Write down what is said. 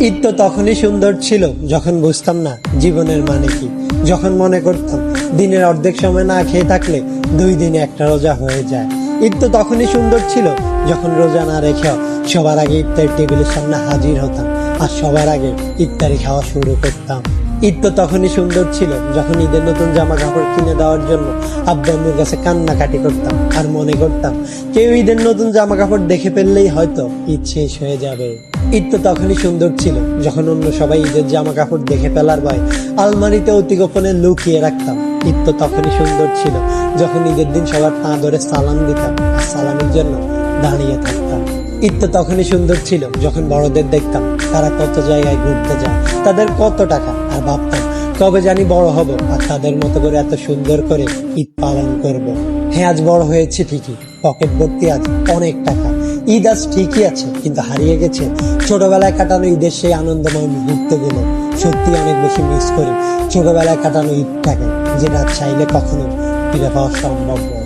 ঈদ তো তখনই সুন্দর ছিল যখন বুঝতাম না জীবনের মানে কি, যখন মনে করতাম দিনের অর্ধেক সময় না খেয়ে থাকলে 2 দিনে একটা রোজা হয়ে যায়। ঈদ তো তখনই সুন্দর ছিল যখন রোজা না রেখেও সবার আগে ইফতার টেবিলের সামনে হাজির হতাম আর সবার আগে ইফতারি খাওয়া শুরু করতাম। ঈদ তো তখনই সুন্দর ছিল যখন ঈদের নতুন জামা কাপড় কিনে দেওয়ার জন্য আব্বু আম্মুর কাছে কান্নাকাটি করতাম আর মনে করতাম কেউ ঈদের নতুন জামা কাপড় দেখে ফেললেই হয়তো ঈদ শেষ হয়ে যাবে। ঈদ তো তখনই সুন্দর ছিল যখন অন্য সবাই ঈদের জামা কাপড় দেখে ফেলার ভয় আলমারিতে অতি গোপনে লুকিয়ে রাখতাম। ঈদ তো তখনই সুন্দর ছিল যখন ঈদের দিন সবার পা ধরে সালাম দিতাম আর সালামের জন্য দাঁড়িয়ে থাকতাম। ঈদ তো তখনই সুন্দর ছিল যখন বড়দের দেখতাম তারা কত জায়গায় ঘুরতে যায়, তাদের কত টাকা, আর ভাবতাম কবে জানি বড় হব আর তাদের মতো করে এত সুন্দর করে ঈদ পালন করব। হ্যাঁ, আজ বড় হয়েছে ঠিকই, পকেট ভর্তি আজ অনেক টাকা। ঈদ আজ ঠিকই আছে, কিন্তু হারিয়ে গেছে ছোটবেলায় কাটানো ঈদের সেই আনন্দময় মুহূর্তগুলো। সত্যি অনেক বেশি মিস করি ছোটবেলায় কাটানো ঈদটাকে, যেটা চাইলে কখনো ফিরে পাওয়া সম্ভব নয়।